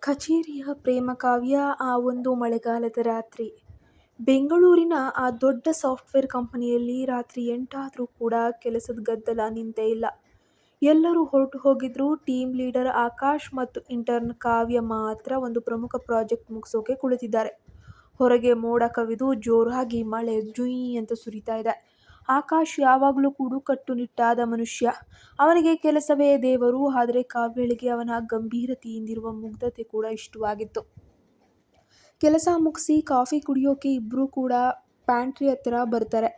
ಕಚೇರಿಯ ಪ್ರೇಮಕಾವ್ಯ ಆ ಒಂದು ಮಳೆಗಾಲದ ರಾತ್ರಿ. ಬೆಂಗಳೂರಿನ ಆ ದೊಡ್ಡ ಸಾಫ್ಟ್ವೇರ್ ಕಂಪನಿಯಲ್ಲಿ ರಾತ್ರಿ 8 ಆದ್ರೂ ಕೂಡ ಕೆಲಸದ ಗದ್ದಲ ನಿಂತೇ ಇಲ್ಲ. ಎಲ್ಲರೂ ಹೊರಟು ಹೋಗಿದ್ರು. ಟೀಮ್ ಲೀಡರ್ ಆಕಾಶ್ ಮತ್ತು ಇಂಟರ್ನ್ ಕಾವ್ಯ ಮಾತ್ರ ಒಂದು ಪ್ರಮುಖ ಪ್ರಾಜೆಕ್ಟ್ ಮುಗಿಸೋಕೆ ಕುಳಿತಿದ್ದಾರೆ. ಹೊರಗೆ ಮೋಡ ಕವಿದು ಜೋರಾಗಿ ಮಳೆ ಜುಯ್ ಅಂತ ಸುರಿತಾ ಇದೆ. ಆಕಾಶ್ ಯಾವಾಗಲೂ ಕೂಡ ಕಟ್ಟುನಿಟ್ಟಾದ ಮನುಷ್ಯ. ಅವನಿಗೆ ಕೆಲಸವೇ ದೇವರು. ಆದರೆ ಕಾವ್ಯಳಿಗೆ ಅವನ ಗಂಭೀರತೆಯಿಂದಿರುವ ಮುಗ್ಧತೆ ಕೂಡ ಇಷ್ಟವಾಗಿತ್ತು. ಕೆಲಸ ಮುಗಿಸಿ ಕಾಫಿ ಕುಡಿಯೋಕೆ ಇಬ್ರು ಕೂಡ ಪ್ಯಾಂಟ್ರಿ ಹತ್ರ ಬರ್ತಾರೆ.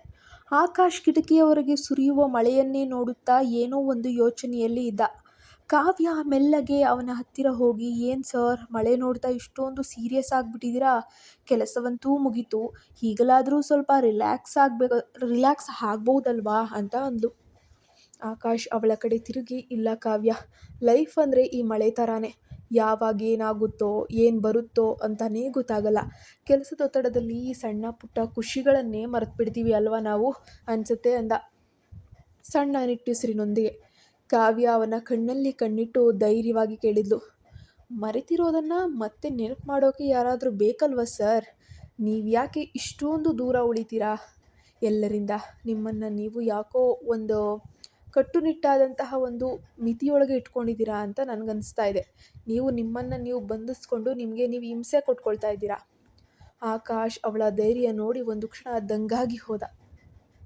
ಆಕಾಶ್ ಕಿಟಕಿಯ ಹೊರಗೆ ಸುರಿಯುವ ಮಳೆಯನ್ನೇ ನೋಡುತ್ತಾ ಏನೋ ಒಂದು ಯೋಚನೆಯಲ್ಲಿ ಇದ್ದ. ಕಾವ್ಯ ಮೆಲ್ಲಗೆ ಅವನ ಹತ್ತಿರ ಹೋಗಿ, "ಏನ್ ಸರ್, ಮಳೆ ನೋಡ್ತಾ ಇಷ್ಟೊಂದು ಸೀರಿಯಸ್ ಆಗಿಬಿಟ್ಟಿದ್ದೀರಾ? ಕೆಲಸವಂತೂ ಮುಗೀತು, ಈಗಲಾದರೂ ಸ್ವಲ್ಪ ರಿಲ್ಯಾಕ್ಸ್ ಆಗ್ಬೋದಲ್ವಾ" ಅಂತ ಅಂದ್ಲು. ಆಕಾಶ್ ಅವಳ ಕಡೆ ತಿರುಗಿ, "ಇಲ್ಲ ಕಾವ್ಯ, ಲೈಫ್ ಅಂದರೆ ಈ ಮಳೆ ಥರಾನೇ. ಯಾವಾಗ ಏನಾಗುತ್ತೋ ಏನು ಬರುತ್ತೋ ಅಂತಾನೇ ಗೊತ್ತಾಗಲ್ಲ. ಕೆಲಸದೊತ್ತಡದಲ್ಲಿ ಈ ಸಣ್ಣ ಪುಟ್ಟ ಖುಷಿಗಳನ್ನೇ ಮರೆತುಬಿಡ್ತೀವಿ ಅಲ್ವಾ ನಾವು ಅನ್ಸುತ್ತೆ" ಅಂದ ಸಣ್ಣ ನಿಟ್ಟುಸಿರಿನೊಂದಿಗೆ. ಕಾವ್ಯ ಅವನ ಕಣ್ಣಲ್ಲಿ ಕಣ್ಣಿಟ್ಟು ಧೈರ್ಯವಾಗಿ ಕೇಳಿದ್ಲು, "ಮರೆತಿರೋದನ್ನ ಮತ್ತೆ ನೆನಪು ಮಾಡೋಕೆ ಯಾರಾದರೂ ಬೇಕಲ್ವಾ ಸರ್? ನೀವ್ಯಾಕೆ ಇಷ್ಟೊಂದು ದೂರ ಉಳಿತೀರಾ ಎಲ್ಲರಿಂದ? ನಿಮ್ಮನ್ನು ನೀವು ಯಾಕೋ ಒಂದು ಕಟ್ಟುನಿಟ್ಟಾದಂತಹ ಒಂದು ಮಿತಿಯೊಳಗೆ ಇಟ್ಕೊಂಡಿದ್ದೀರಾ ಅಂತ ನನಗನ್ನಿಸ್ತಾ ಇದೆ. ನಿಮ್ಮನ್ನು ನೀವು ಬಂಧಿಸ್ಕೊಂಡು ನಿಮಗೆ ನೀವು ಹಿಂಸೆ ಕೊಟ್ಕೊಳ್ತಾ ಇದ್ದೀರಾ." ಆಕಾಶ್ ಅವಳ ಧೈರ್ಯ ನೋಡಿ ಒಂದು ಕ್ಷಣ ದಂಗಾಗಿ ಹೋದ.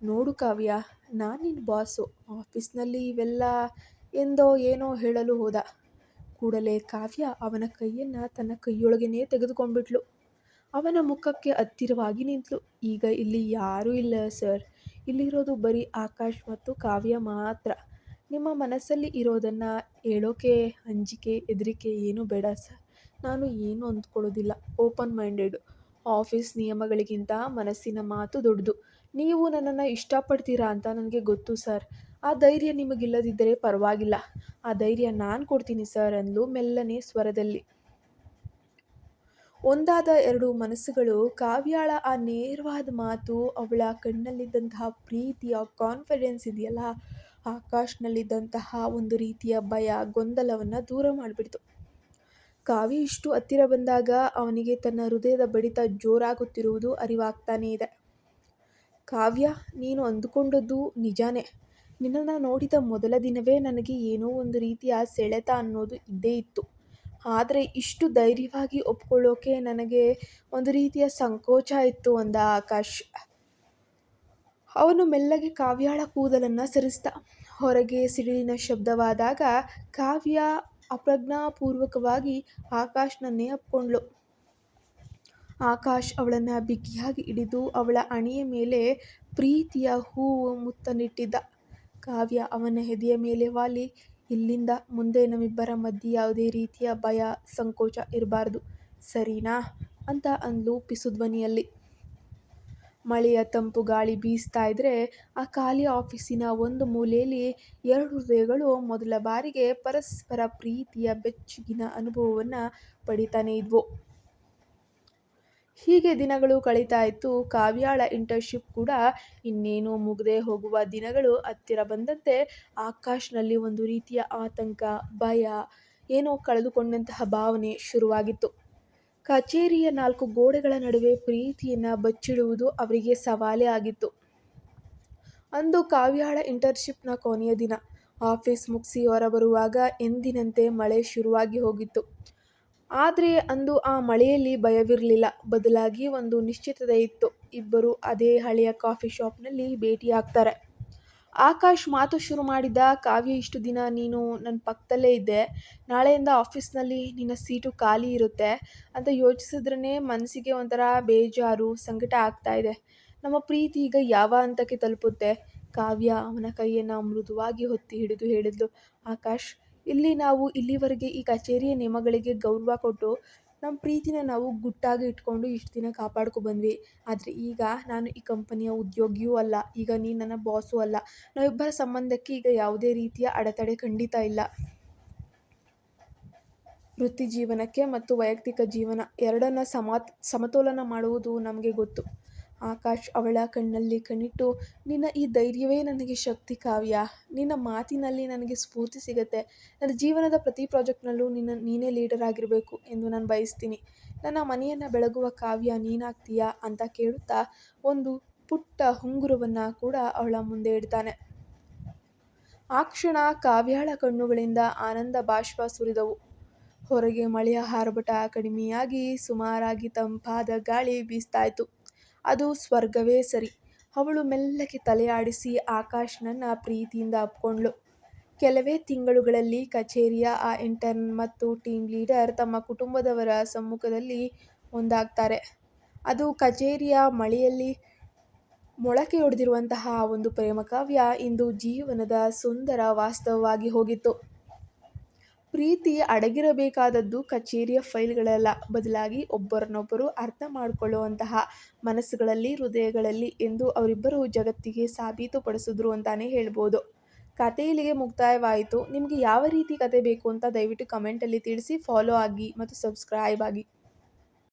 "ನೋಡು ಕಾವ್ಯ, ನಾನು ನಿನ್ನ ಬಾಸು. ಆಫೀಸ್ನಲ್ಲಿ ಇವೆಲ್ಲ ಏನೋ ಹೇಳಲು ಹೋದ. ಕೂಡಲೇ ಕಾವ್ಯ ಅವನ ಕೈಯನ್ನು ತನ್ನ ಕೈಯೊಳಗೇನೆ ತೆಗೆದುಕೊಂಡ್ಬಿಟ್ಲು. ಅವನ ಮುಖಕ್ಕೆ ಹತ್ತಿರವಾಗಿ ನಿಂತಳು. "ಈಗ ಇಲ್ಲಿ ಯಾರೂ ಇಲ್ಲ ಸರ್. ಇಲ್ಲಿರೋದು ಬರೀ ಆಕಾಶ್ ಮತ್ತು ಕಾವ್ಯ ಮಾತ್ರ. ನಿಮ್ಮ ಮನಸ್ಸಲ್ಲಿ ಇರೋದನ್ನು ಹೇಳೋಕೆ ಅಂಜಿಕೆ ಹೆದರಿಕೆ ಏನೂ ಬೇಡ ಸರ್. ನಾನು ಏನೂ ಅಂದ್ಕೊಳ್ಳೋದಿಲ್ಲ. Open minded. ಆಫೀಸ್ ನಿಯಮಗಳಿಗಿಂತ ಮನಸ್ಸಿನ ಮಾತು ದೊಡ್ಡದು. ನೀವು ನನ್ನನ್ನು ಇಷ್ಟಪಡ್ತೀರಾ ಅಂತ ನನಗೆ ಗೊತ್ತು ಸರ್. ಆ ಧೈರ್ಯ ನಿಮಗಿಲ್ಲದಿದ್ದರೆ ಪರವಾಗಿಲ್ಲ. ಆ ಧೈರ್ಯ ನಾನು ಕೊಡ್ತೀನಿ ಸರ್" ಅಂದ್ಲು ಮೆಲ್ಲನೆ ಸ್ವರದಲ್ಲಿ. ಒಂದಾದ ಎರಡು ಮನಸ್ಸುಗಳು. ಕಾವ್ಯಾಳ ಆ ನೇರವಾದ ಮಾತು, ಅವಳ ಕಣ್ಣಲ್ಲಿದ್ದಂತಹ ಪ್ರೀತಿಯ ಕಾನ್ಫಿಡೆನ್ಸ್ ಇದೆಯಲ್ಲ, ಆಕಾಶ್ನಲ್ಲಿದ್ದಂತಹ ಒಂದು ರೀತಿಯ ಭಯ ಗೊಂದಲವನ್ನು ದೂರ ಮಾಡಿಬಿಡ್ತು. ಕಾವ್ಯ ಇಷ್ಟು ಹತ್ತಿರ ಬಂದಾಗ ಅವನಿಗೆ ತನ್ನ ಹೃದಯದ ಬಡಿತ ಜೋರಾಗುತ್ತಿರುವುದು ಅರಿವಾಗ್ತಾನೇ ಇದೆ. "ಕಾವ್ಯ, ನೀನು ಅಂದುಕೊಂಡದ್ದು ನಿಜಾನೇ. ನಿನ್ನನ್ನು ನೋಡಿದ ಮೊದಲ ದಿನವೇ ನನಗೆ ಏನೋ ಒಂದು ರೀತಿಯ ಸೆಳೆತ ಅನ್ನೋದು ಇದ್ದೇ ಇತ್ತು. ಆದರೆ ಇಷ್ಟು ಧೈರ್ಯವಾಗಿ ಒಪ್ಕೊಳ್ಳೋಕೆ ನನಗೆ ಒಂದು ರೀತಿಯ ಸಂಕೋಚ ಇತ್ತು" ಅಂದ ಆಕಾಶ್. ಅವನು ಮೆಲ್ಲಗೆ ಕಾವ್ಯಾಳ ಕೂದಲನ್ನು ಸರಿಸಿದ. ಹೊರಗೆ ಸಿಡಿಲಿನ ಶಬ್ದವಾದಾಗ ಕಾವ್ಯ ಅಪ್ರಜ್ಞಾಪೂರ್ವಕವಾಗಿ ಆಕಾಶ್ನನ್ನೇ ಅಪ್ಕೊಂಡ್ಳು. ಆಕಾಶ್ ಅವಳನ್ನು ಬಿಗಿಯಾಗಿ ಹಿಡಿದು ಅವಳ ಹಣೆಯ ಮೇಲೆ ಪ್ರೀತಿಯ ಹೂವು ಮುತ್ತನ್ನಿಟ್ಟಿದ್ದ. ಕಾವ್ಯ ಅವನ ಎದೆಯ ಮೇಲೆ ವಾಲಿ, "ಇಲ್ಲಿಂದ ಮುಂದೆ ನಮ್ಮಿಬ್ಬರ ಮಧ್ಯೆ ಯಾವುದೇ ರೀತಿಯ ಭಯ ಸಂಕೋಚ ಇರಬಾರ್ದು, ಸರಿನಾ" ಅಂತ ಅಂದ್ಲು ಪಿಸು ಧ್ವನಿಯಲ್ಲಿ. ಮಳೆಯ ತಂಪು ಗಾಳಿ ಬೀಸ್ತಾ ಇದ್ರೆ ಆ ಖಾಲಿ ಆಫೀಸಿನ ಒಂದು ಮೂಲೆಯಲ್ಲಿ ಎರಡು ಹೃದಯಗಳು ಮೊದಲ ಬಾರಿಗೆ ಪರಸ್ಪರ ಪ್ರೀತಿಯ ಬೆಚ್ಚಗಿನ ಅನುಭವವನ್ನು ಪಡಿತಾನೇ ಇದ್ವು. ಹೀಗೆ ದಿನಗಳು ಕಳೀತಾ ಇತ್ತು. ಕಾವ್ಯಾಳ ಇಂಟರ್ನ್ಶಿಪ್ ಕೂಡ ಇನ್ನೇನು ಮುಗದೆ ಹೋಗುವ ದಿನಗಳು ಹತ್ತಿರ ಬಂದಂತೆ ಆಕಾಶ್ನಲ್ಲಿ ಒಂದು ರೀತಿಯ ಆತಂಕ, ಭಯ, ಏನೋ ಕಳೆದುಕೊಂಡಂತಹ ಭಾವನೆ ಶುರುವಾಗಿತ್ತು. ಕಚೇರಿಯ ನಾಲ್ಕು ಗೋಡೆಗಳ ನಡುವೆ ಪ್ರೀತಿಯನ್ನು ಬಚ್ಚಿಡುವುದು ಅವರಿಗೆ ಸವಾಲೇ ಆಗಿತ್ತು. ಅಂದು ಕಾವ್ಯಾಳ ಇಂಟರ್ನ್ಶಿಪ್ನ ಕೊನೆಯ ದಿನ. ಆಫೀಸ್ ಮುಗಿಸಿ ಹೊರಬರುವಾಗ ಎಂದಿನಂತೆ ಮಳೆ ಶುರುವಾಗಿ ಹೋಗಿತ್ತು. ಆದರೆ ಅಂದು ಆ ಮಳೆಯಲ್ಲಿ ಭಯವಿರಲಿಲ್ಲ. ಬದಲಾಗಿ ಒಂದು ನಿಶ್ಚಿತತೆ ಇತ್ತು. ಇಬ್ಬರು ಅದೇ ಹಳೆಯ ಕಾಫಿ ಶಾಪ್ನಲ್ಲಿ ಭೇಟಿಯಾಗ್ತಾರೆ. ಆಕಾಶ್ ಮಾತು ಶುರು ಮಾಡಿದ, "ಕಾವ್ಯ, ಇಷ್ಟು ದಿನ ನೀನು ನನ್ನ ಪಕ್ಕದಲ್ಲೇ ಇದ್ದೆ. ನಾಳೆಯಿಂದ ಆಫೀಸ್ನಲ್ಲಿ ನಿನ್ನ ಸೀಟು ಖಾಲಿ ಇರುತ್ತೆ ಅಂತ ಯೋಚಿಸಿದ್ರೇ ಮನಸ್ಸಿಗೆ ಒಂಥರ ಬೇಜಾರು, ಸಂಕಟ ಆಗ್ತಾ ಇದೆ. ನಮ್ಮ ಪ್ರೀತಿ ಈಗ ಯಾವ ಹಂತಕ್ಕೆ ತಲುಪುತ್ತೆ?" ಕಾವ್ಯ ಅವನ ಕೈಯನ್ನು ಮೃದುವಾಗಿ ಒತ್ತಿ ಹಿಡಿದು ಹೇಳಿದ್ಲು, "ಆಕಾಶ್, ನಾವು ಇಲ್ಲಿವರೆಗೆ ಈ ಕಚೇರಿಯ ನಿಯಮಗಳಿಗೆ ಗೌರವ ಕೊಟ್ಟು ನಮ್ಮ ಪ್ರೀತಿನ ನಾವು ಗುಟ್ಟಾಗಿ ಇಟ್ಕೊಂಡು ಇಷ್ಟು ದಿನ ಕಾಪಾಡ್ಕೊ ಬಂದ್ವಿ. ಆದರೆ ಈಗ ನಾನು ಈ ಕಂಪನಿಯ ಉದ್ಯೋಗಿಯೂ ಅಲ್ಲ, ಈಗ ನೀನು ನನ್ನ ಬಾಸೂ ಅಲ್ಲ. ನಾವಿಬ್ಬರ ಸಂಬಂಧಕ್ಕೆ ಈಗ ಯಾವುದೇ ರೀತಿಯ ಅಡೆತಡೆ ಖಂಡಿತ ಇಲ್ಲ. ವೃತ್ತಿ ಜೀವನಕ್ಕೆ ಮತ್ತು ವೈಯಕ್ತಿಕ ಜೀವನ ಎರಡನ್ನ ಸಮತೋಲನ ಮಾಡುವುದು ನಮಗೆ ಗೊತ್ತು. ಆಕಾಶ್ ಅವಳ ಕಣ್ಣಲ್ಲಿ ಕಣ್ಣಿಟ್ಟು, ನಿನ್ನ ಈ ಧೈರ್ಯವೇ ನನಗೆ ಶಕ್ತಿ ಕಾವ್ಯ. ನಿನ್ನ ಮಾತಿನಲ್ಲಿ ನನಗೆ ಸ್ಫೂರ್ತಿ ಸಿಗುತ್ತೆ. ನನ್ನ ಜೀವನದ ಪ್ರತಿ ಪ್ರಾಜೆಕ್ಟ್ನಲ್ಲೂ ನೀನೇ ಲೀಡರ್ ಆಗಿರಬೇಕು ಎಂದು ನಾನು ಬಯಸ್ತೀನಿ. ನನ್ನ ಮನೆಯನ್ನು ಬೆಳಗುವ ಕಾವ್ಯ ನೀನಾಗ್ತೀಯಾ ಅಂತ ಕೇಳುತ್ತಾ ಒಂದು ಪುಟ್ಟ ಉಂಗುರವನ್ನು ಕೂಡ ಅವಳ ಮುಂದೆ ಇಡ್ತಾನೆ. ಆ ಕ್ಷಣ ಕಾವ್ಯಾಳ ಕಣ್ಣುಗಳಿಂದ ಆನಂದ ಬಾಷ್ಪ ಸುರಿದವು. ಹೊರಗೆ ಮಳೆಯ ಆರ್ಭಟ ಕಡಿಮೆಯಾಗಿ ಸುಮಾರಾಗಿ ತಂಪಾದ ಗಾಳಿ ಬೀಸ್ತಾಯಿತ್ತು. ಅದು ಸ್ವರ್ಗವೇ ಸರಿ. ಅವಳು ಮೆಲ್ಲಗೆ ತಲೆ ಆಡಿಸಿ ಆಕಾಶ್ನನ್ನ ಪ್ರೀತಿಯಿಂದ ಅಪ್ಕೊಂಡ್ಳು. ಕೆಲವೇ ತಿಂಗಳುಗಳಲ್ಲಿ ಕಚೇರಿಯ ಆ ಇಂಟರ್ನ್ ಮತ್ತು ಟೀಮ್ ಲೀಡರ್ ತಮ್ಮ ಕುಟುಂಬದವರ ಸಮ್ಮುಖದಲ್ಲಿ ಒಂದಾಗ್ತಾರೆ. ಅದು ಕಚೇರಿಯ ಮಳೆಯಲ್ಲಿ ಮೊಳಕೆಯೊಡೆದಿರುವಂತಹ ಒಂದು ಪ್ರೇಮಕಾವ್ಯ ಇಂದು ಜೀವನದ ಸುಂದರ ವಾಸ್ತವವಾಗಿ ಹೋಗಿತ್ತು. ಪ್ರೀತಿ ಅಡಗಿರಬೇಕಾದದ್ದು ಕಚೇರಿಯ ಫೈಲ್ಗಳಲ್ಲ, ಬದಲಾಗಿ ಒಬ್ಬರನ್ನೊಬ್ಬರು ಅರ್ಥ ಮಾಡಿಕೊಳ್ಳುವಂತಹ ಮನಸ್ಸುಗಳಲ್ಲಿ, ಹೃದಯಗಳಲ್ಲಿ ಎಂದು ಅವರಿಬ್ಬರು ಜಗತ್ತಿಗೆ ಸಾಬೀತುಪಡಿಸಿದ್ರು ಅಂತಾನೆ ಹೇಳ್ಬೋದು. ಕತೆ ಇಲ್ಲಿಗೆ ಮುಕ್ತಾಯವಾಯಿತು. ನಿಮಗೆ ಯಾವ ರೀತಿ ಕತೆ ಬೇಕು ಅಂತ ದಯವಿಟ್ಟು ಕಮೆಂಟಲ್ಲಿ ತಿಳಿಸಿ. ಫಾಲೋ ಆಗಿ ಮತ್ತು ಸಬ್ಸ್ಕ್ರೈಬ್ ಆಗಿ.